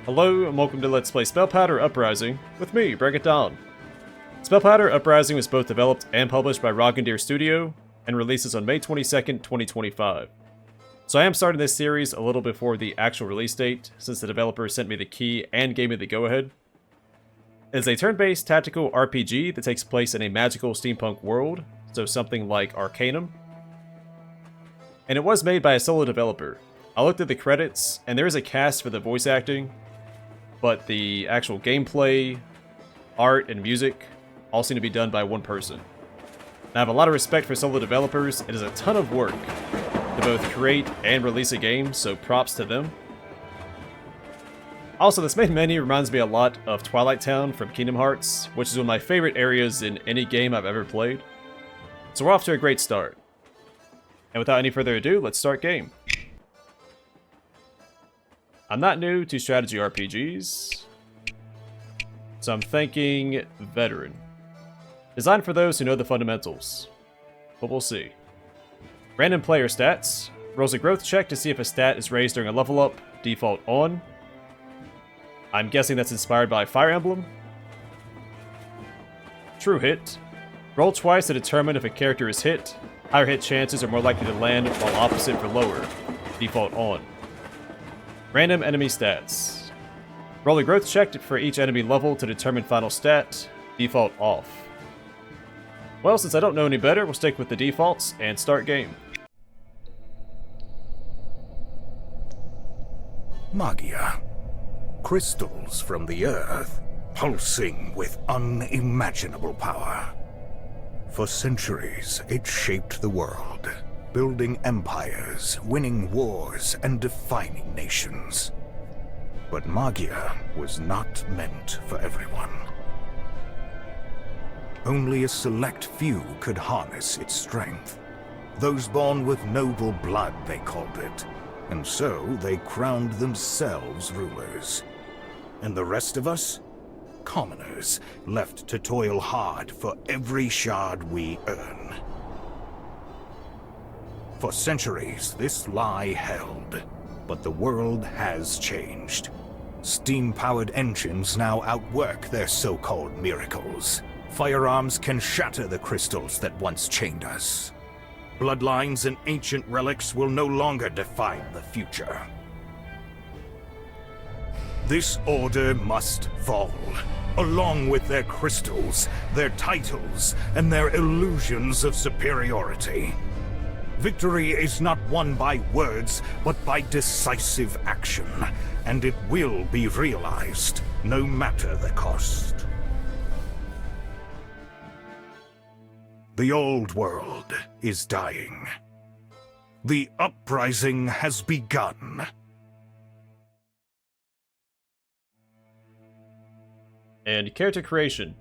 Hello and welcome to Let's Play Spellpowder Uprising, with me, Break It Down. Spellpowder Uprising was both developed and published by Roggendeer Studio, and releases on May 22nd, 2025. So I am starting this series a little before the actual release date, since the developer sent me the key and gave me the go-ahead. It is a turn-based tactical RPG that takes place in a magical steampunk world, so something like Arcanum. And it was made by a solo developer. I looked at the credits, and there is a cast for the voice acting, but the actual gameplay, art, and music all seem to be done by one person. And I have a lot of respect for solo developers. It is a ton of work to both create and release a game, so props to them. Also, this main menu reminds me a lot of Twilight Town from Kingdom Hearts, which is one of my favorite areas in any game I've ever played. So we're off to a great start. And without any further ado, let's start game. I'm not new to strategy RPGs, so I'm thinking veteran. Designed for those who know the fundamentals, but we'll see. Random player stats. Rolls a growth check to see if a stat is raised during a level up, default on. I'm guessing that's inspired by Fire Emblem. True hit. Roll twice to determine if a character is hit. Higher hit chances are more likely to land, while opposite for lower, default on. Random enemy stats. Roll a growth check for each enemy level to determine final stat, default off. Well, since I don't know any better, we'll stick with the defaults and start game. Magia. Crystals from the earth, pulsing with unimaginable power. For centuries, it shaped the world, building empires, winning wars, and defining nations. But Magia was not meant for everyone. Only a select few could harness its strength. Those born with noble blood, they called it. And so they crowned themselves rulers. And the rest of us? Commoners, left to toil hard for every shard we earn. For centuries, this lie held. But the world has changed. Steam-powered engines now outwork their so-called miracles. Firearms can shatter the crystals that once chained us. Bloodlines and ancient relics will no longer define the future. This order must fall, along with their crystals, their titles, and their illusions of superiority. Victory is not won by words, but by decisive action, and it will be realized, no matter the cost. The old world is dying. The uprising has begun. And character creation.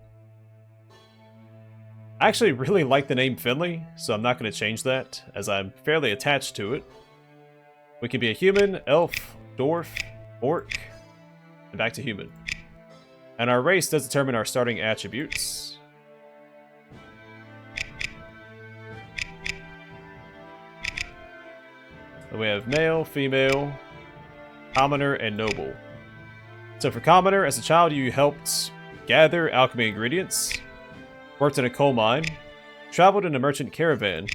I actually really like the name Finley, so I'm not going to change that, as I'm fairly attached to it. We can be a human, elf, dwarf, orc, and back to human. And our race does determine our starting attributes. We have male, female, commoner, and noble. So for commoner, as a child you helped gather alchemy ingredients, worked in a coal mine, traveled in a merchant caravan,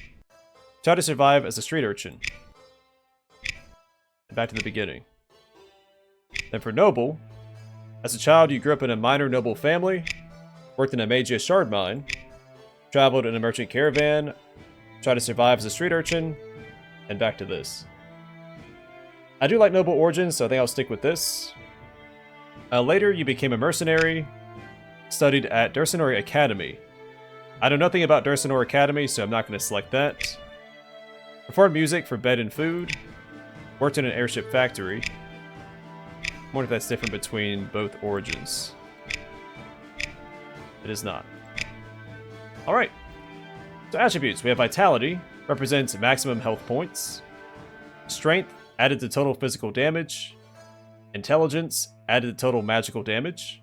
tried to survive as a street urchin. And back to the beginning. Then for noble, as a child you grew up in a minor noble family, worked in a Magia shard mine, traveled in a merchant caravan, tried to survive as a street urchin, and back to this. I do like noble origins, so I think I'll stick with this. Later, you became a mercenary, studied at Dursinor Academy. I know nothing about Dursinor Academy, so I'm not going to select that. Performed music for bed and food. Worked in an airship factory. I wonder if that's different between both origins. It is not. Alright. So attributes. We have Vitality, represents maximum health points. Strength, added to total physical damage. Intelligence, added to total magical damage.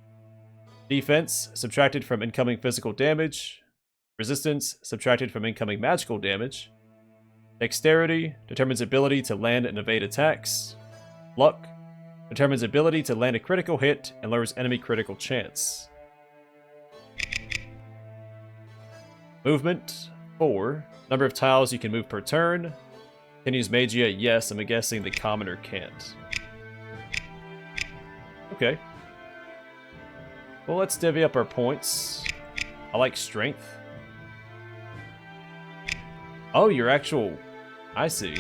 Defense, subtracted from incoming physical damage. Resistance, subtracted from incoming magical damage. Dexterity, determines ability to land and evade attacks. Luck, Determines ability to land a critical hit and lowers enemy critical chance. Movement, 4. Number of tiles you can move per turn. Can use Magia, yes. I'm guessing the commoner can't. Okay. Well, let's divvy up our points. I like strength. Oh, your actual... I see.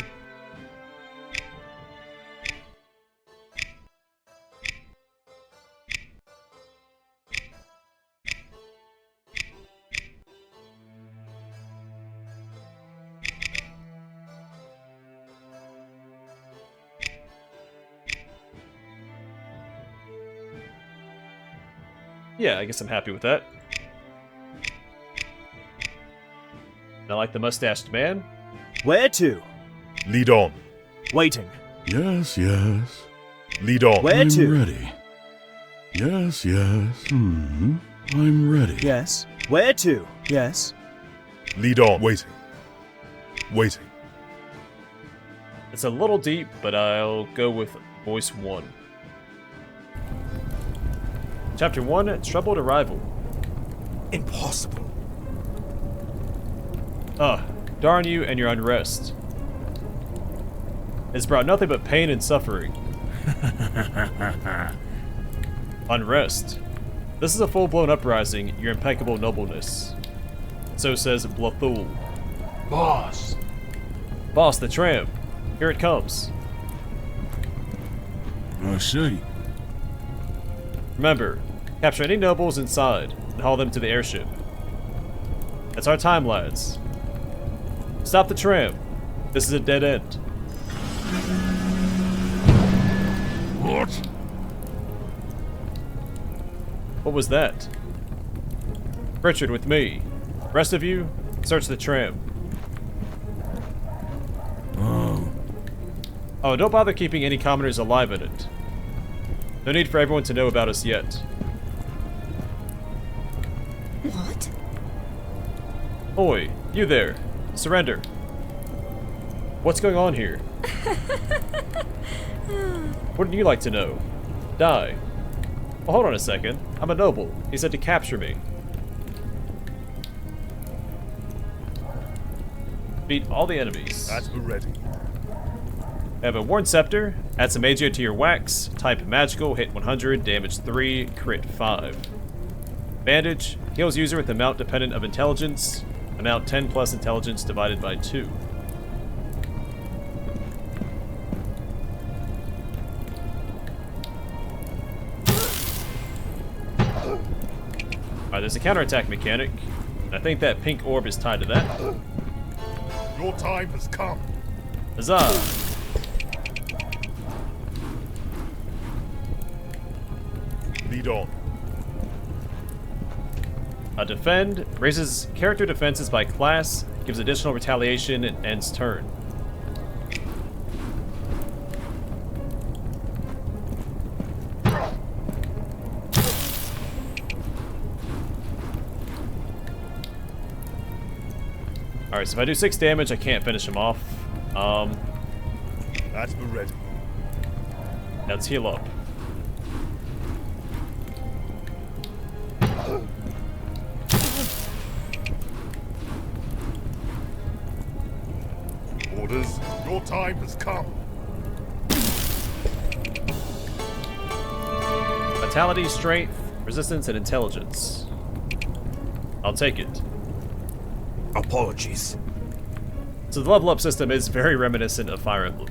Yeah, I guess I'm happy with that. And I like the mustached man. Where to? Lead on. Waiting. Yes, yes. Lead on. Where I'm to? ready. Yes, yes. I'm ready. Yes. Where to? Yes. Lead on. Waiting. Waiting. It's a little deep, but I'll go with voice 1. Chapter 1, Troubled Arrival. Impossible. Darn you and your unrest. It's brought nothing but pain and suffering. Unrest. This is a full-blown uprising, your impeccable nobleness. So says Blathul. Boss. Boss, the tram. Here it comes. I see. Remember, capture any nobles inside and haul them to the airship. That's our time, lads. Stop the tram. This is a dead end. What? What was that? Richard, with me. Rest of you, search the tram. Oh, don't bother keeping any commoners alive in it. No need for everyone to know about us yet. What? Oi, you there. Surrender. What's going on here? Wouldn't you like to know? Die. Well, hold on a second. I'm a noble. He said to capture me. Beat all the enemies. That's ready. I have a Worn Scepter. Add some Magia to your wax. Type Magical. Hit 100. Damage 3. Crit 5. Bandage. Heals user with amount dependent of intelligence. Amount 10 plus intelligence divided by 2. Alright, there's a counterattack mechanic. And I think that pink orb is tied to that. Your time has come. Huzzah! Lead on. Defend. Raises character defenses by class. Gives additional retaliation and ends turn. Alright, so if I do 6 damage, I can't finish him off. That's ready. Let's heal up. Orders. Your time has come. Vitality, strength, resistance, and intelligence. I'll take it. Apologies. So the level up system is very reminiscent of Fire Emblem.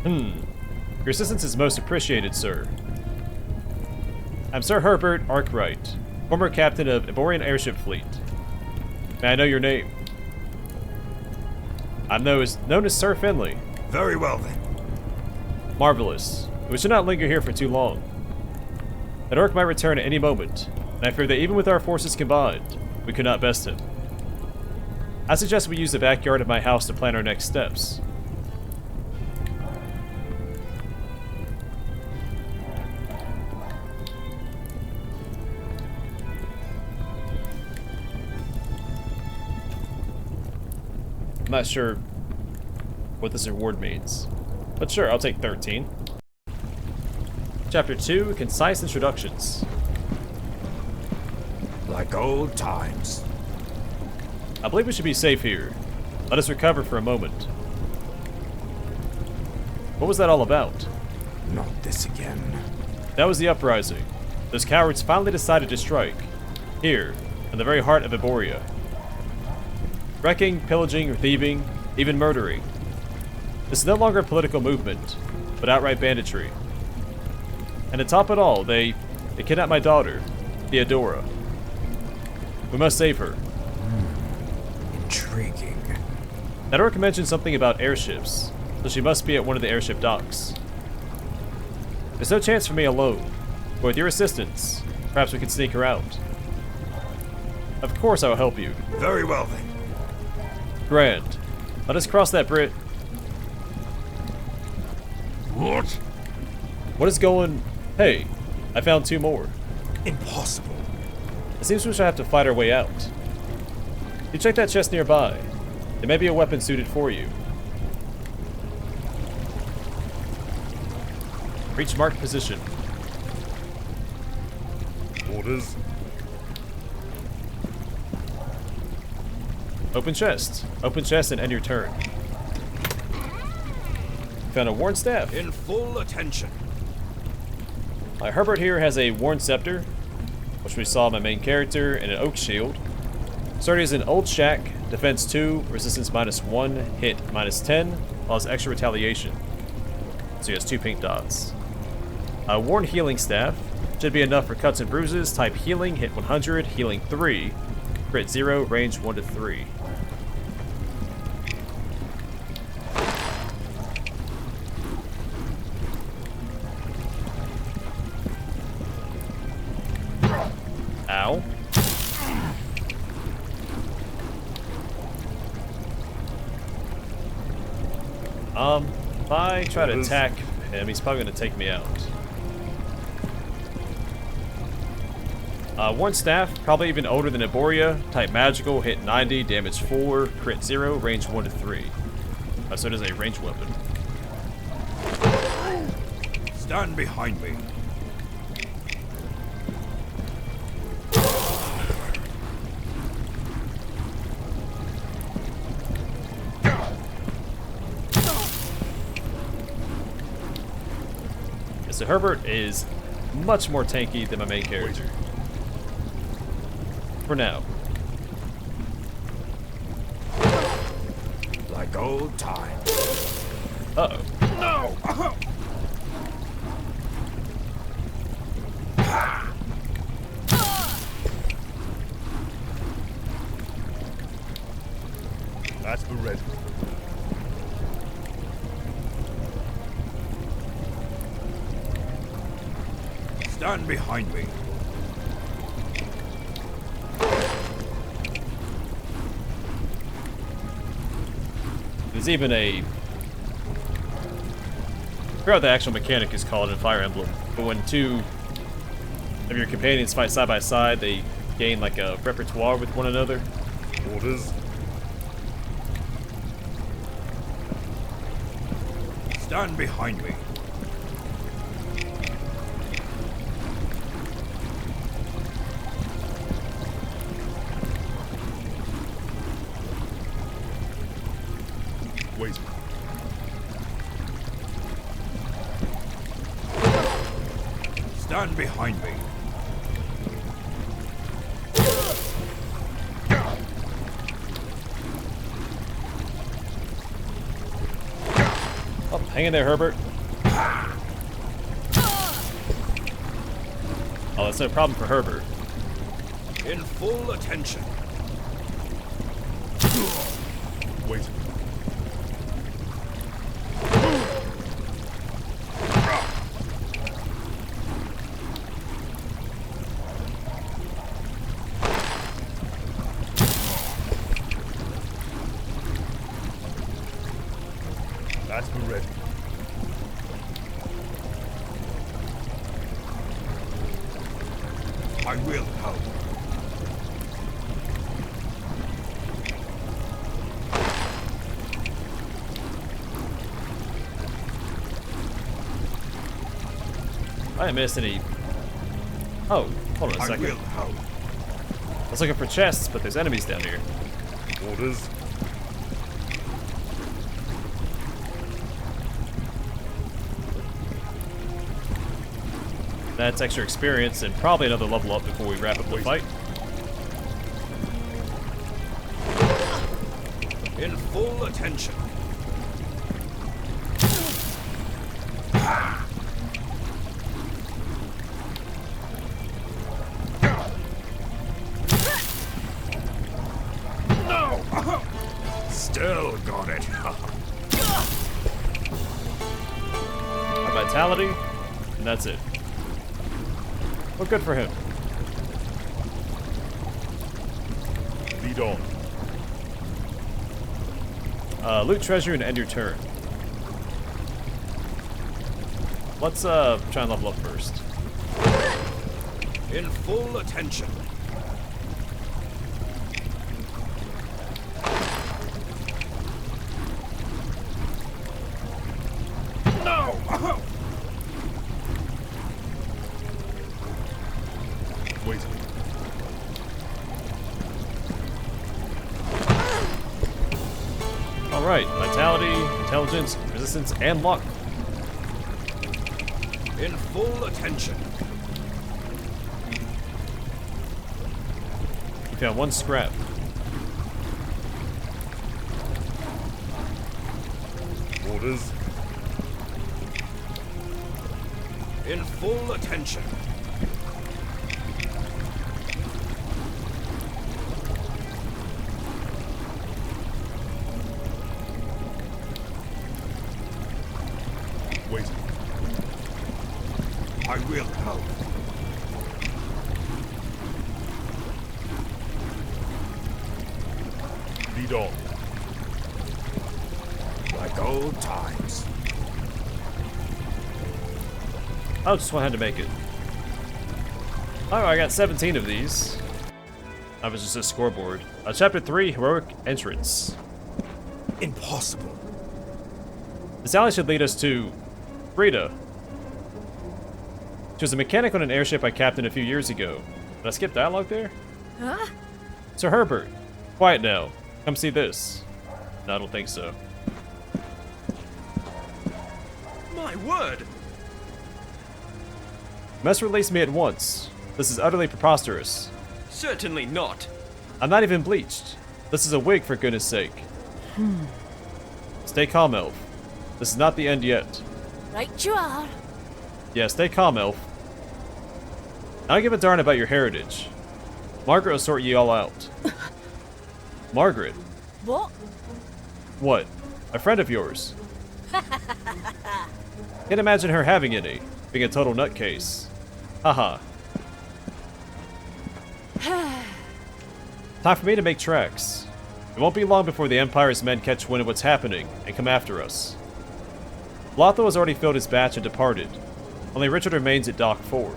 Your assistance is most appreciated, sir. I'm Sir Herbert Arkwright, former captain of Iborian Airship Fleet. May I know your name? I'm known as Sir Finley. Very well then. Marvelous. We should not linger here for too long. That orc might return at any moment, and I fear that even with our forces combined, we could not best him. I suggest we use the backyard of my house to plan our next steps. I'm not sure what this reward means. But sure, I'll take 13. Chapter 2, Concise Introductions. Like old times. I believe we should be safe here. Let us recover for a moment. What was that all about? Not this again. That was the Uprising. Those cowards finally decided to strike. Here, in the very heart of Eboria. Wrecking, pillaging, thieving, even murdering. This is no longer a political movement, but outright banditry. And to top it all, they kidnapped my daughter, Theodora. We must save her. Intriguing. That orc mentioned something about airships, so she must be at one of the airship docks. There's no chance for me alone, but with your assistance, perhaps we can sneak her out. Of course I will help you. Very well then. Grand. Let us cross that bridge. What? What is going... Hey, I found 2 more. Impossible. It seems we shall have to fight our way out. You check that chest nearby. There may be a weapon suited for you. Reach marked position. Orders. Open chest. Open chest and end your turn. Found a worn staff. In full attention. Herbert here has a worn scepter, which we saw in my main character, and an oak shield. Sturdy is an old shack, defense 2, resistance -1, hit -10, while has extra retaliation. So he has 2 pink dots. A worn healing staff should be enough for cuts and bruises. Type healing, hit 100, healing 3, crit 0, range 1 to 3. Ow. If I try to attack him, he's probably going to take me out. Worn staff, probably even older than Eboria. Type magical, hit 90, damage 4, crit 0, range 1 to 3. So it is a ranged weapon. Stand behind me. So Herbert is much more tanky than my main character. For now. Like old times. Uh-oh. No! That's the red. Stand behind me. There's even a... I forgot what the actual mechanic is called in Fire Emblem, but when 2 of your companions fight side by side, they gain like a repertoire with one another. Orders. Stand behind me. Wait. Stand behind me. Oh, hang in there, Herbert. Oh, that's no problem for Herbert. In full attention. Wait. That's the red. I will help. I didn't miss any. Oh, hold on a I second. will help. I was looking for chests, but there's enemies down here. Orders. That's extra experience and probably another level up before we wrap up the fight. In full attention. No! Still got it. Our vitality, and that's it. Well, good for him. Lead on. Loot treasure and end your turn. Let's try and level up first. In full attention. No! Waiting. Alright, vitality, intelligence, resistance, and luck. In full attention. We found one scrap. Orders. In full attention. Waiting. I will help. Lead on. Like old times. Oh, just one had to make it. Alright, I got 17 of these. That was just a scoreboard. Chapter 3, Heroic Entrance. Impossible. This alley should lead us to Frida. She was a mechanic on an airship I captained a few years ago. Did I skip dialogue there? Huh? Sir Herbert, quiet now. Come see this. No, I don't think so. My word! Must release me at once. This is utterly preposterous. Certainly not. I'm not even bleached. This is a wig, for goodness sake. Stay calm, Elf. This is not the end yet. Right you are. Yeah, stay calm, Elf. I don't give a darn about your heritage. Margaret will sort you all out. Margaret? What? What? A friend of yours? Can't imagine her having any, being a total nutcase. Haha. Time for me to make tracks. It won't be long before the Empire's men catch wind of what's happening and come after us. Blotho has already filled his batch and departed. Only Richard remains at Dock 4.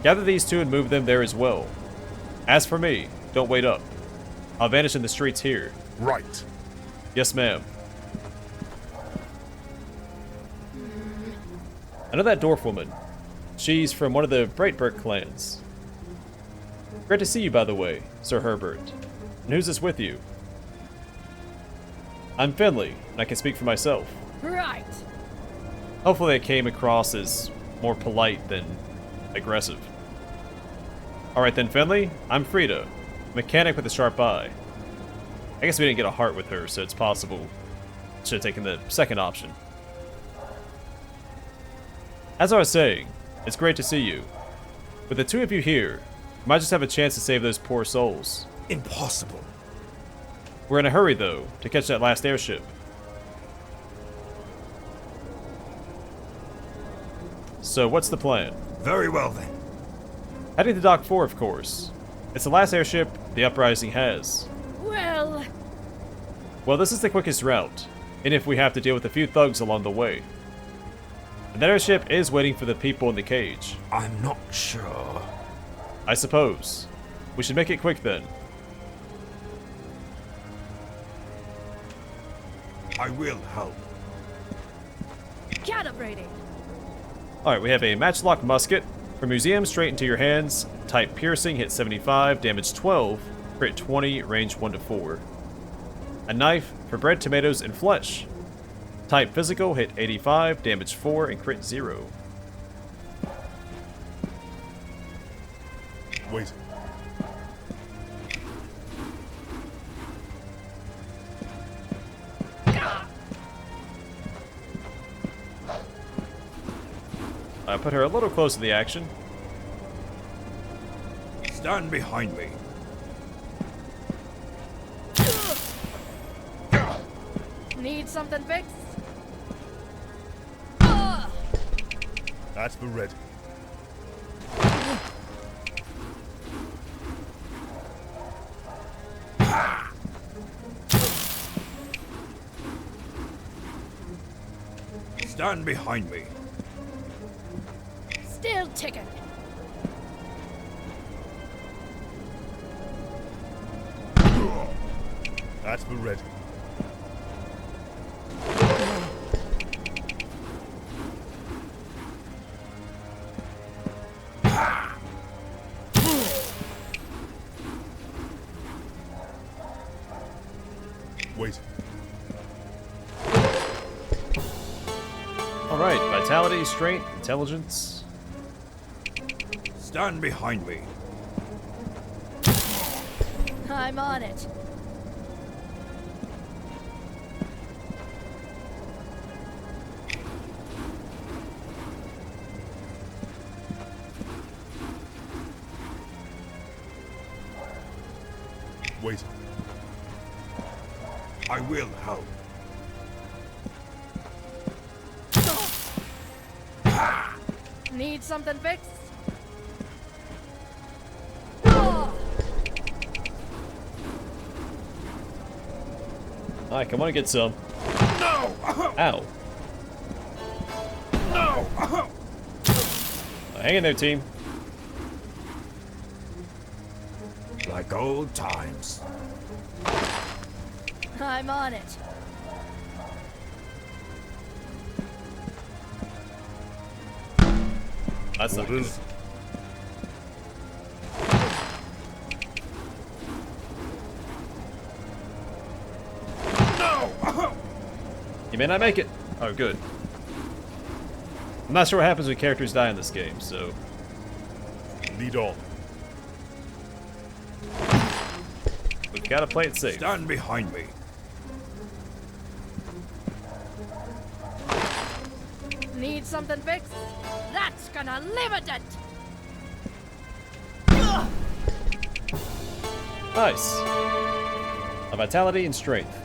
Gather these two and move them there as well. As for me, don't wait up. I'll vanish in the streets here. Right. Yes, ma'am. I know that dwarf woman. She's from one of the Brightburg clans. Great to see you, by the way, Sir Herbert. And who's this with you? I'm Finley, and I can speak for myself. Right. Hopefully I came across as more polite than aggressive. Alright then, Finley, I'm Frida, mechanic with a sharp eye. I guess we didn't get a heart with her, so it's possible. Should have taken the second option. As I was saying, it's great to see you. With the two of you here, we might just have a chance to save those poor souls. Impossible. We're in a hurry, though, to catch that last airship. So what's the plan? Very well then. Heading to Dock 4, of course. It's the last airship the Uprising has. Well, this is the quickest route, and if we have to deal with a few thugs along the way. And that airship is waiting for the people in the cage. I'm not sure. I suppose. We should make it quick then. I will help. Calibrating. Alright, we have a matchlock musket. From museum straight into your hands. Type piercing, hit 75, damage 12, crit 20, range 1 to 4. A knife for bread, tomatoes, and flesh. Type physical, hit 85, damage 4, and crit 0. Waiting. I put her a little close to the action. Stand behind me. Need something fixed? That's the red. Stand behind me. Still ticking. That's the red. Wait. Alright, vitality, strength, intelligence. Stand behind me. I'm on it. Wait. I will help. Need something fixed? Alright, come on and get some. No! Ow. No! Hang in there, team. Like old times. I'm on it. That's not good. Orders. No! You may not make it. Oh, good. I'm not sure what happens when characters die in this game, so... Lead on. We've got to play it safe. Stand behind me. Need something fixed? That's gonna limit it! Nice. A vitality and strength.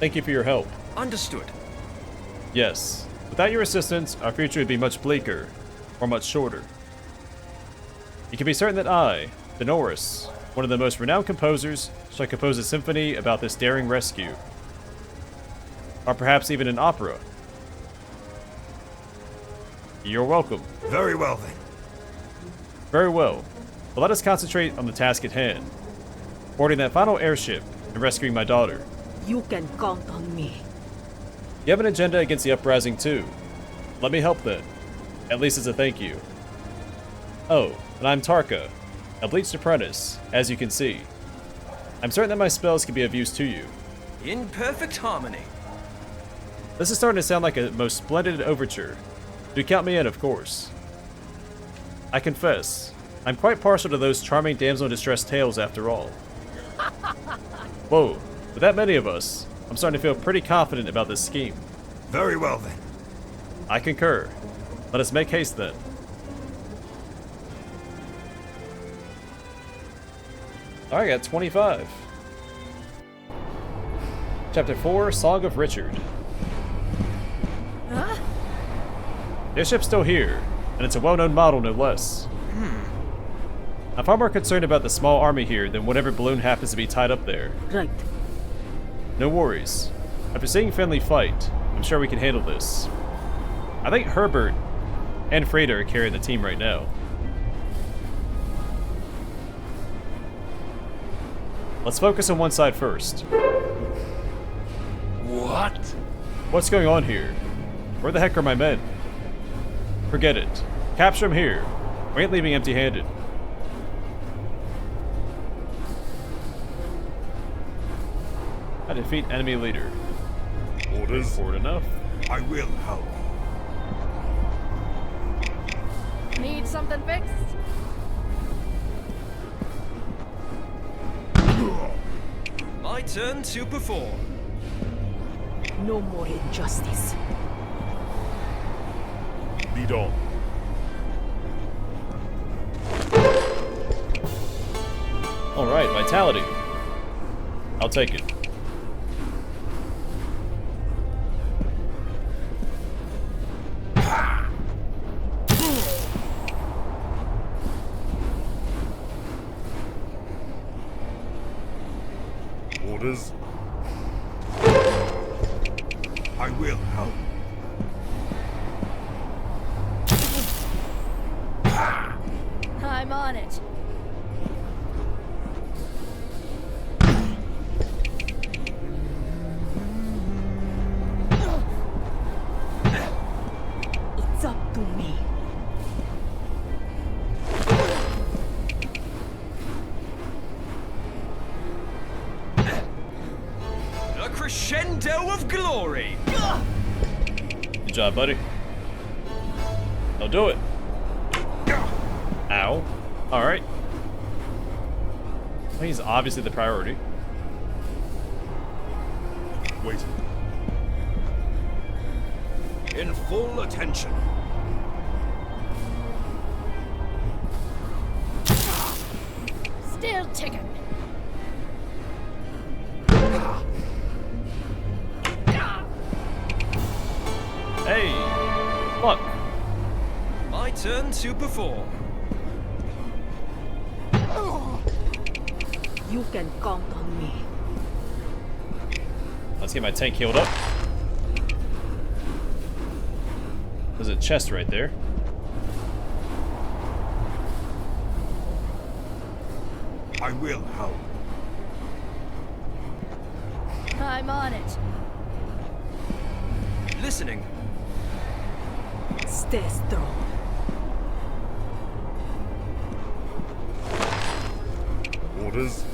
Thank you for your help. Understood. Yes. Without your assistance, our future would be much bleaker, or much shorter. You can be certain that I, Denoris, one of the most renowned composers, shall compose a symphony about this daring rescue. Or perhaps even an opera. You're welcome. Very well then. Very well. But let us concentrate on the task at hand. Boarding that final airship and rescuing my daughter. You can count on me. You have an agenda against the Uprising too. Let me help then. At least as a thank you. Oh, and I'm Tarka, a bleached apprentice, as you can see. I'm certain that my spells can be of use to you. In perfect harmony. This is starting to sound like a most splendid overture. Do count me in, of course. I confess, I'm quite partial to those charming damsel in distress tales after all. Whoa, with that many of us, I'm starting to feel pretty confident about this scheme. Very well then. I concur. Let us make haste then. Alright, I got 25. Chapter 4, Song of Richard. Huh? The airship's still here, and it's a well-known model no less. I'm far more concerned about the small army here than whatever balloon happens to be tied up there. Right. No worries. After seeing Finley fight, I'm sure we can handle this. I think Herbert and Freda are carrying the team right now. Let's focus on one side first. What? What's going on here? Where the heck are my men? Forget it. Capture him here. We ain't leaving empty-handed. I defeat enemy leader. Orders. Forward enough. I will help. Need something fixed? My turn to perform. No more injustice. Lead on. Alright, vitality. I'll take it. Orders. I will help. I'm on it. It's up to me. A crescendo of glory. Good job, buddy. I'll do it. Ow. Alright. Well, he's obviously the priority. Wait. In full attention. Still ticking. Hey! Look! My turn to perform. You can count on me. Let's get my tank healed up. There's a chest right there. I will help. I'm on it. Listening. Stay strong. Orders.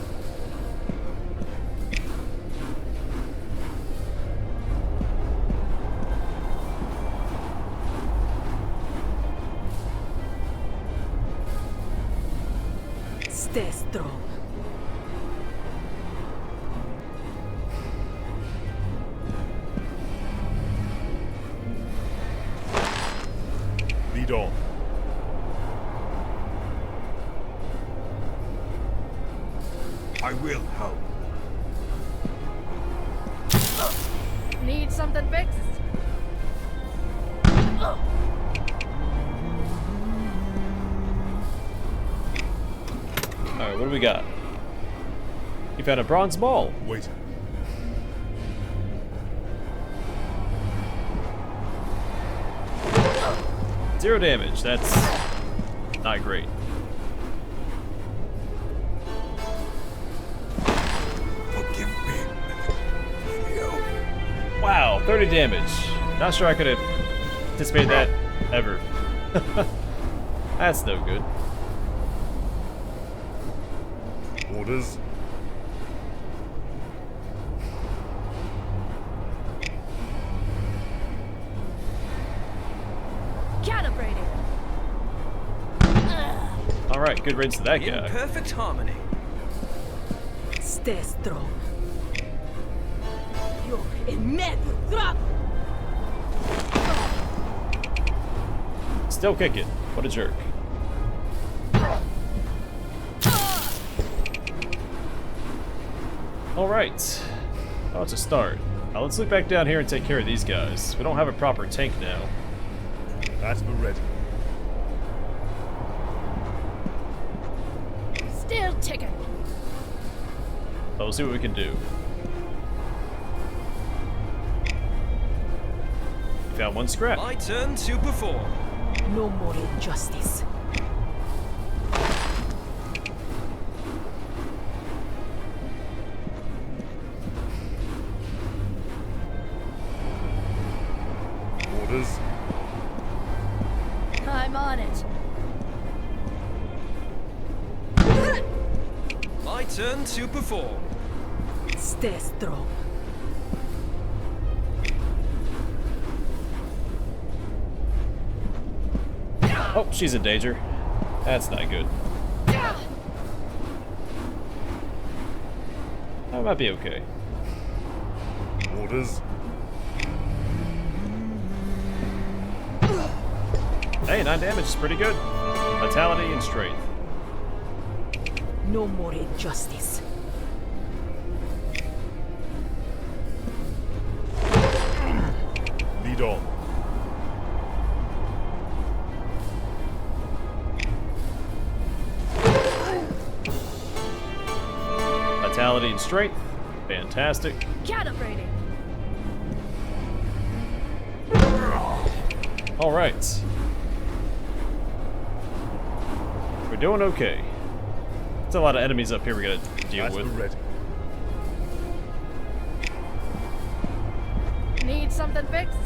Stay strong. Lead on. I will help. Need something fixed? Alright, what do we got? You found a bronze ball. Wait. Zero damage. That's not great. Forgive me. Wow, 30 damage. Not sure I could have anticipated that ever. That's no good. Orders. Calibrating. Alright, good riddance to that In guy. perfect harmony. Stay strong. You're in metal trap. Still kicking. What a jerk. Alright. Oh, it's a start. Now let's look back down here and take care of these guys. We don't have a proper tank now. At the ready. Still ticking. But we'll see what we can do. Found one scrap. My turn to perform. No more injustice. Orders. I'm on it. My turn to perform. Stay strong. Oh, she's in danger. That's not good. That might be okay. Orders. Hey, 9 damage is pretty good. Vitality and strength. No more injustice. Lead on. Vitality and strength. Fantastic. Calibrating. Alright. We're doing okay. There's a lot of enemies up here we gotta deal As with. we're ready. Need something fixed?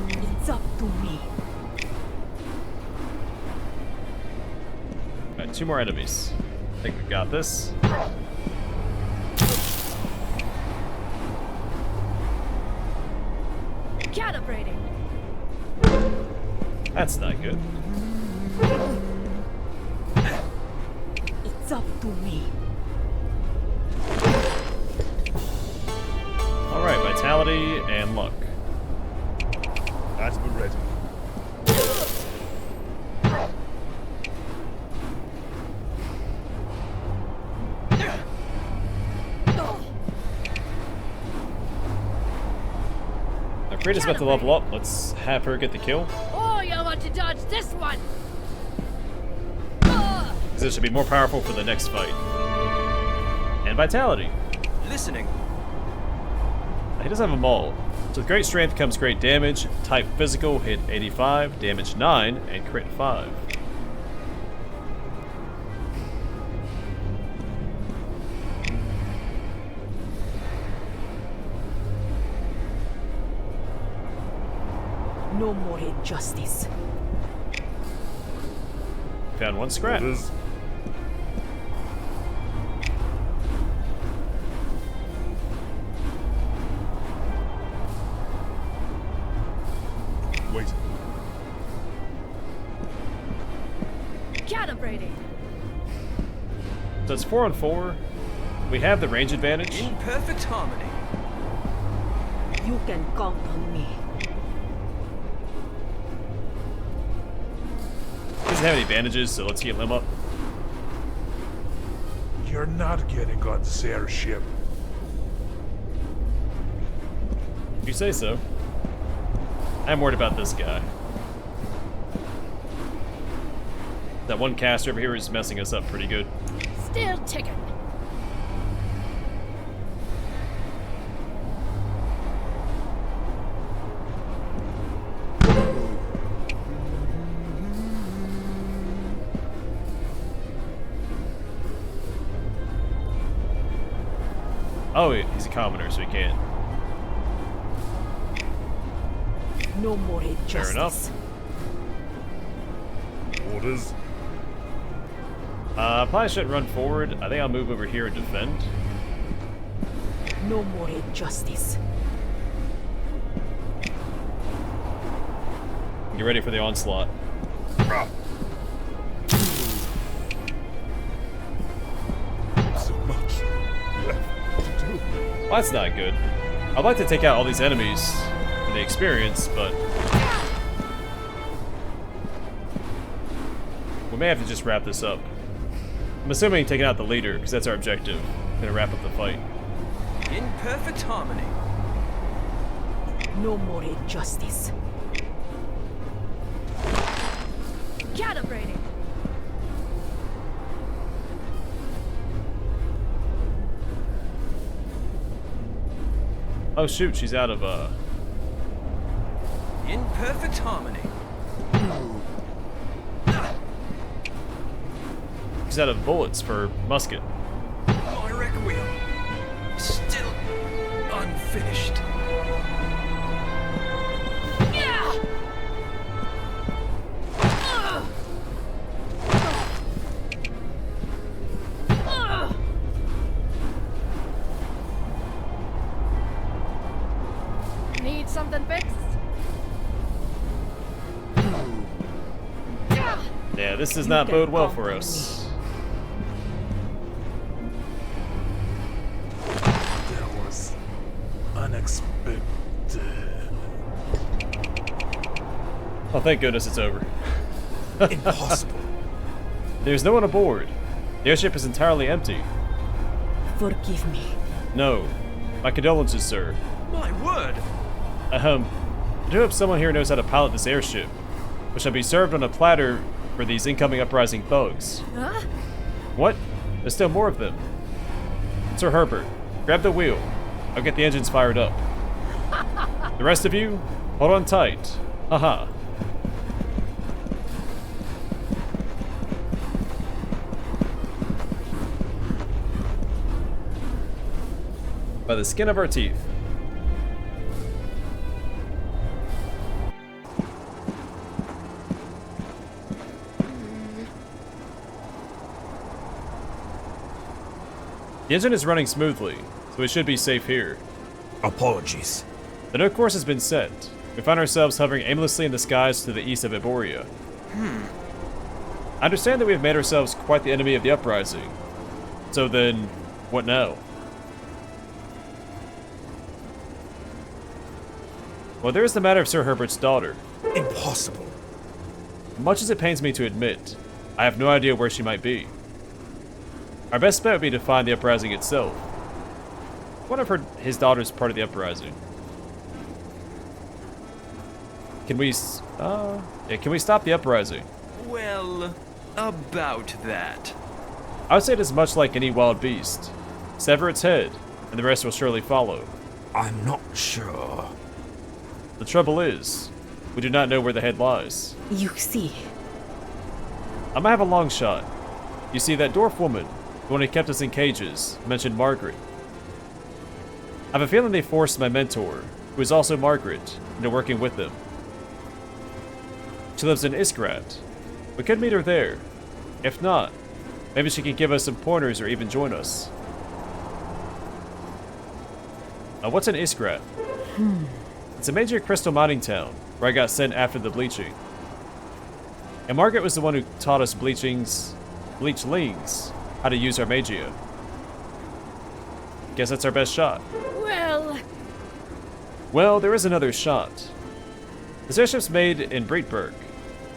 It's up to me. Alright, 2 more enemies. I think we got this. Calibrating. That's not good. It's up to me. Alright, vitality and luck. As we're ready. Now, Krita's about to level up. Let's have her get the kill. Oh, you want to dodge this one? Because this should be more powerful for the next fight. And vitality. Listening. He doesn't have them all. So with great strength comes great damage. Type physical, hit 85, damage 9, and crit 5. No more injustice. Found 1 scrap. Orders. Wait. Calibrating. So it's 4 on 4. We have the range advantage. In perfect harmony. You can count on me. He doesn't have any bandages, so let's heal him up. You're not getting on this airship. If you say so. I'm worried about this guy. That one caster over here is messing us up pretty good. Still ticking. Oh, he's a commoner, so he can't. No more injustice. Fair enough. Orders. Probably shouldn't run forward. I think I'll move over here and defend. No more injustice. Get ready for the onslaught. So much left to do. Well, that's not good. I'd like to take out all these enemies for the experience, but we may have to just wrap this up. I'm assuming taking out the leader, because that's our objective. Gonna wrap up the fight. In perfect harmony. No more injustice. Calibrating. Oh shoot, she's out of In perfect harmony. she's out of bullets for musket. My requiem. Still something fixed? Yeah, this does not bode well for us. That was unexpected. Oh, thank goodness it's over. Impossible. There's no one aboard. The airship is entirely empty. Forgive me. No. My condolences, sir. My word! I do hope someone here knows how to pilot this airship, which shall be served on a platter for these incoming Uprising thugs. Huh? What? There's still more of them. Sir Herbert, grab the wheel. I'll get the engines fired up. The rest of you, hold on tight. Haha. By the skin of our teeth. The engine is running smoothly, so we should be safe here. Apologies. The no course has been set. We find ourselves hovering aimlessly in the skies to the east of Iboria. I understand that we have made ourselves quite the enemy of the Uprising. So then, what now? Well, there is the matter of Sir Herbert's daughter. Impossible. Much as it pains me to admit, I have no idea where she might be. Our best bet would be to find the Uprising itself. What if his daughter's part of the Uprising? Can we stop the Uprising? Well, about that. I would say it is much like any wild beast. Sever its head, and the rest will surely follow. I'm not sure. The trouble is, we do not know where the head lies. You see. I might have a long shot. You see, that dwarf woman, the one who kept us in cages, mentioned Margaret. I have a feeling they forced my mentor, who is also Margaret, into working with them. She lives in Iskrat. We could meet her there. If not, maybe she can give us some pointers or even join us. What's in Iskrat? It's a major crystal mining town, where I got sent after the bleaching. And Margaret was the one who taught us bleachlings, how to use our magia. Guess that's our best shot. Well, there is another shot. This airship's made in Breitberg.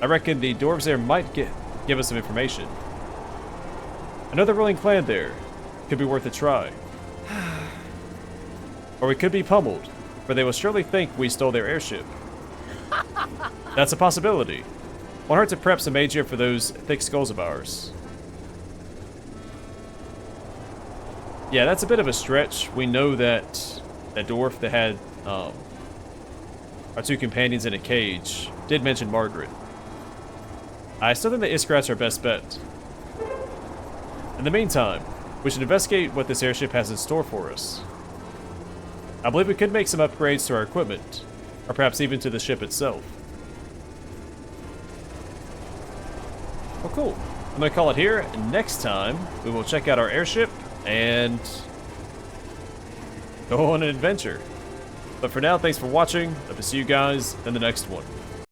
I reckon the dwarves there might give us some information. I know the ruling clan there. Could be worth a try. Or we could be pummeled, for they will surely think we stole their airship. That's a possibility. Won't hurt to prep some magia for those thick skulls of ours. Yeah, that's a bit of a stretch. We know that that dwarf that had our two companions in a cage did mention Margaret. I still think that Iskrat's our best bet. In the meantime, we should investigate what this airship has in store for us. I believe we could make some upgrades to our equipment, or perhaps even to the ship itself. Well, cool. I'm going to call it here. Next time, we will check out our airship and go on an adventure. But for now, thanks for watching. Hope to see you guys in the next one.